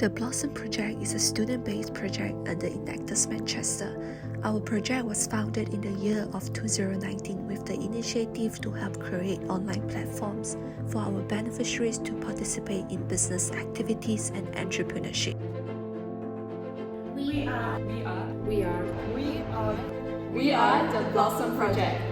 The Blossom Project is a student-based project under Enactus Manchester. Our project was founded in the year of 2019 with the initiative to help create online platforms for our beneficiaries to participate in business activities and entrepreneurship. We are the Blossom Project.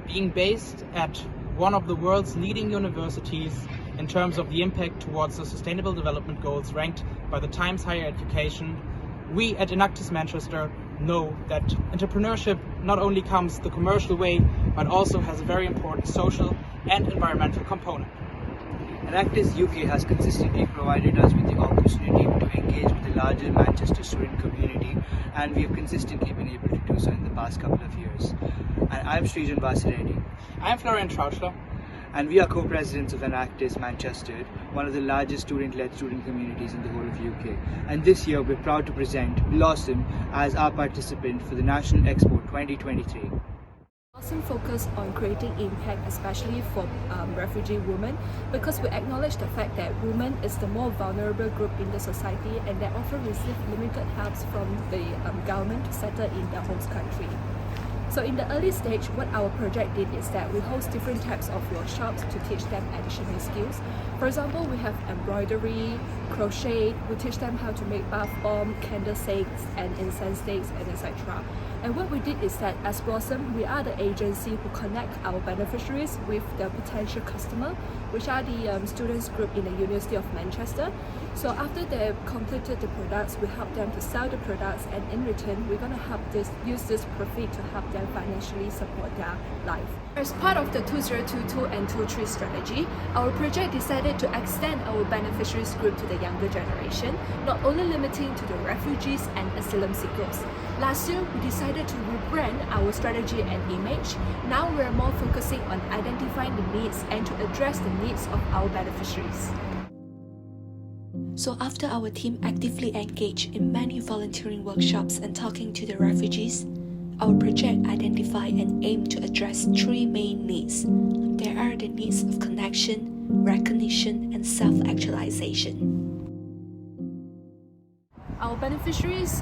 Being based at one of the world's leading universities in terms of the impact towards the Sustainable Development Goals ranked by the Times Higher Education, we at Enactus Manchester know that entrepreneurship not only comes the commercial way, but also has a very important social and environmental component. Enactus UK has consistently provided us with the opportunity to engage with the larger Manchester student community, and we have consistently been able to do so in the past couple of years. And I'm Srijan Vasireddy. I'm Florian Trauschler. And we are co-presidents of Enactus Manchester, one of the largest student-led student communities in the whole of UK. And this year we're proud to present Blossom as our participant for the National Expo 2023. Blossom focus on creating impact, especially for refugee women, because we acknowledge the fact that women is the more vulnerable group in the society and they often receive limited helps from the government to settle in their host country. So in the early stage, what our project did is that we host different types of workshops to teach them additional skills. For example, we have embroidery, crochet, we teach them how to make bath bomb, candle sticks and incense sticks, and etc. And what we did is that as Blossom, we are the agency who connect our beneficiaries with the potential customer, which are the students group in the University of Manchester. So after they've completed the products, we help them to sell the products, and in return, we're going to use this profit to help them financially support their life. As part of the 2022 and 23 strategy, our project decided to extend our beneficiaries group to the younger generation, not only limiting to the refugees and asylum seekers. Last year, we decided to rebrand our strategy and image. Now we're more focusing on identifying the needs and to address the needs of our beneficiaries. So after our team actively engaged in many volunteering workshops and talking to the refugees, our project identified and aimed to address three main needs. There are the needs of connection, recognition, and self-actualization. Our beneficiaries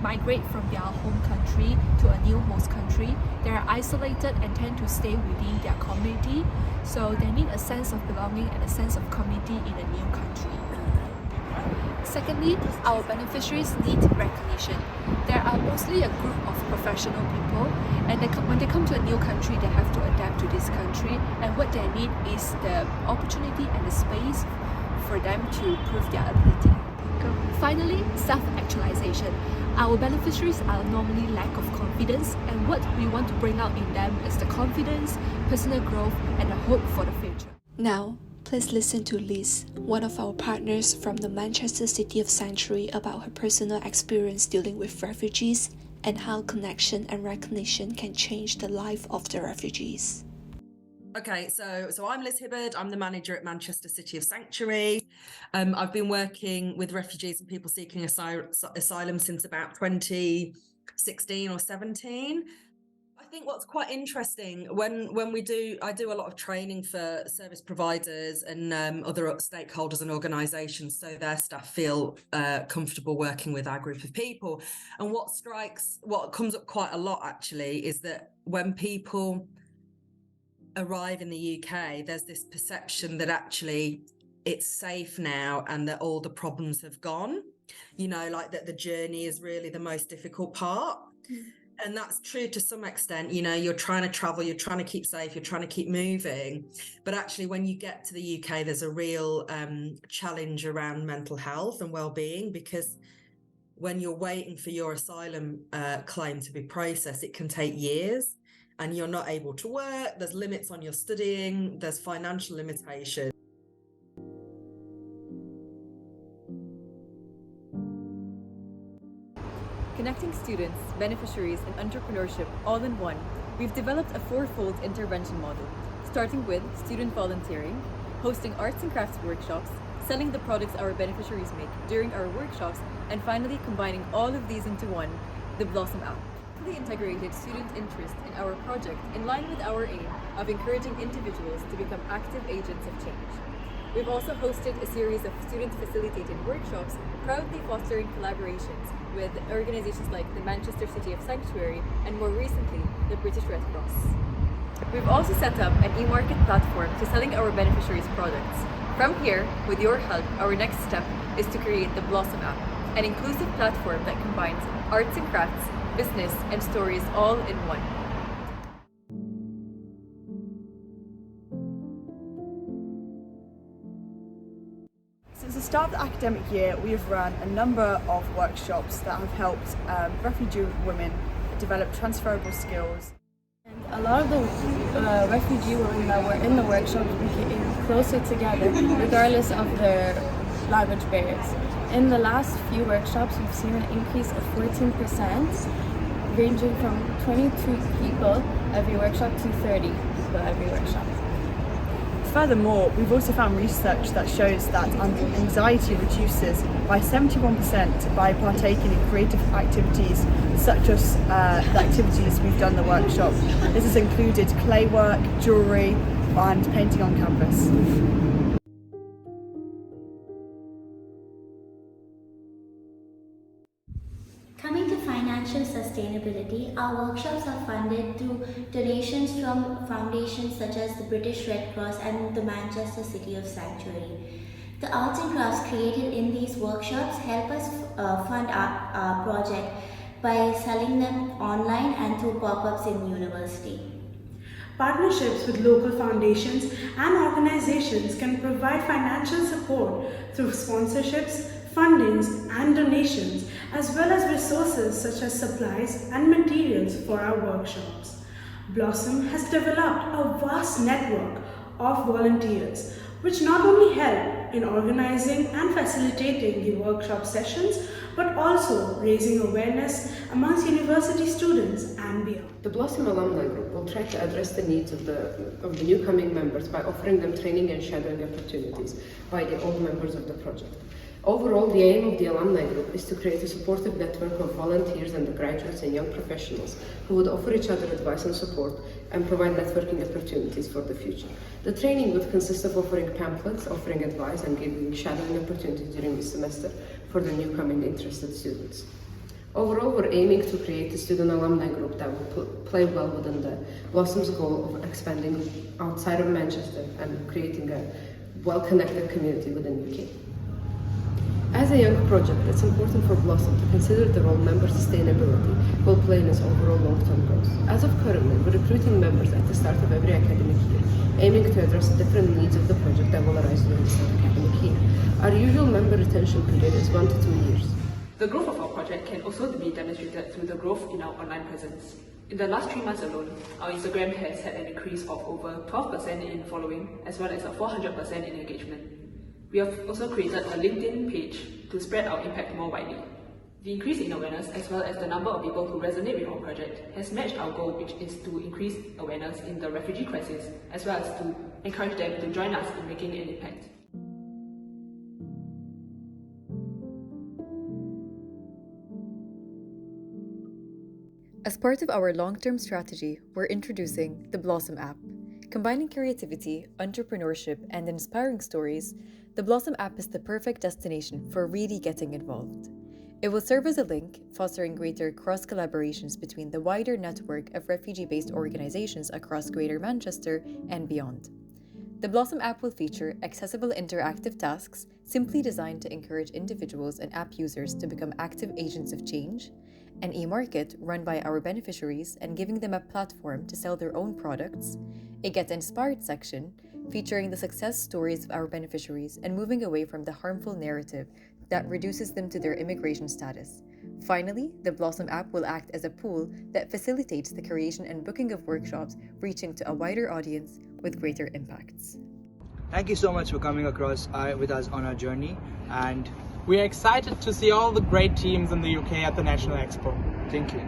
migrate from their home country to a new host country. They are isolated and tend to stay within their community, so they need a sense of belonging and a sense of community in a new country. Secondly, our beneficiaries need recognition. There are mostly a group of professional people, and when they come to a new country, they have to adapt to this country, and what they need is the opportunity and the space for them to prove their ability. Finally, self-actualization. Our beneficiaries are normally lack of confidence, and what we want to bring out in them is the confidence, personal growth, and a hope for the future. Now, please listen to Liz, one of our partners from the Manchester City of Sanctuary, about her personal experience dealing with refugees and how connection and recognition can change the life of the refugees. Okay, so I'm Liz Hibbard. I'm the manager at Manchester City of Sanctuary. I've been working with refugees and people seeking asylum since about 2016 or 17. I think what's quite interesting when I do a lot of training for service providers and other stakeholders and organisations, so their staff feel comfortable working with our group of people. And what comes up quite a lot actually is that when people arrive in the UK, there's this perception that actually it's safe now and that all the problems have gone, like that the journey is really the most difficult part. And that's true to some extent. You're trying to travel, you're trying to keep safe, you're trying to keep moving, but actually when you get to the UK, there's a real challenge around mental health and well-being, because when you're waiting for your asylum claim to be processed, it can take years. And you're not able to work, there's limits on your studying, there's financial limitations. Connecting students, beneficiaries, and entrepreneurship all in one, we've developed a fourfold intervention model, starting with student volunteering, hosting arts and crafts workshops, selling the products our beneficiaries make during our workshops, and finally combining all of these into one, the Blossom app. Fully integrated student interest in our project in line with our aim of encouraging individuals to become active agents of change. We've also hosted a series of student-facilitated workshops, proudly fostering collaborations with organizations like the Manchester City of Sanctuary and more recently, the British Red Cross. We've also set up an e-market platform to selling our beneficiaries' products. From here, with your help, our next step is to create the Blossom app, an inclusive platform that combines arts and crafts, business, and stories all in one. Since the start of the academic year, we have run a number of workshops that have helped refugee women develop transferable skills. A lot of the refugee women that were in the workshops became closer together regardless of their language barriers. In the last few workshops, we've seen an increase of 14%, ranging from 22 people every workshop to 30 people every workshop. Furthermore, we've also found research that shows that anxiety reduces by 71% by partaking in creative activities such as the activities we've done in the workshop. This has included clay work, jewellery and painting on canvas. Coming to financial sustainability, our workshops are funded through donations from foundations such as the British Red Cross and the Manchester City of Sanctuary. The arts and crafts created in these workshops help us fund our project by selling them online and through pop-ups in university. Partnerships with local foundations and organizations can provide financial support through sponsorships, fundings and donations, as well as resources such as supplies and materials for our workshops. Blossom has developed a vast network of volunteers, which not only help in organizing and facilitating the workshop sessions, but also raising awareness amongst university students and beyond. The Blossom Alumni Group will try to address the needs of the new coming members by offering them training and shadowing opportunities by the old members of the project. Overall, the aim of the alumni group is to create a supportive network of volunteers and the graduates and young professionals who would offer each other advice and support and provide networking opportunities for the future. The training would consist of offering pamphlets, offering advice and giving shadowing opportunities during the semester for the newcoming interested students. Overall, we're aiming to create a student alumni group that will play well within the Blossom's goal of expanding outside of Manchester and creating a well-connected community within UK. As a young project, it's important for Blossom to consider the role member sustainability will play in its overall long-term goals. As of currently, we're recruiting members at the start of every academic year, aiming to address different needs of the project that will arise during this academic year. Our usual member retention period is 1 to 2 years. The growth of our project can also be demonstrated through the growth in our online presence. In the last 3 months alone, our Instagram has had an increase of over 12% in following, as well as a 400% in engagement. We have also created a LinkedIn page to spread our impact more widely. The increase in awareness, as well as the number of people who resonate with our project, has matched our goal, which is to increase awareness in the refugee crisis, as well as to encourage them to join us in making an impact. As part of our long-term strategy, we're introducing the Blossom app. Combining creativity, entrepreneurship, and inspiring stories, the Blossom app is the perfect destination for really getting involved. It will serve as a link, fostering greater cross-collaborations between the wider network of refugee-based organizations across Greater Manchester and beyond. The Blossom app will feature accessible interactive tasks simply designed to encourage individuals and app users to become active agents of change, an e-market run by our beneficiaries and giving them a platform to sell their own products, a Get Inspired section featuring the success stories of our beneficiaries and moving away from the harmful narrative that reduces them to their immigration status. Finally, the Blossom app will act as a pool that facilitates the creation and booking of workshops, reaching to a wider audience with greater impacts. Thank you so much for coming across with us on our journey, and we are excited to see all the great teams in the UK at the National Expo. Thank you.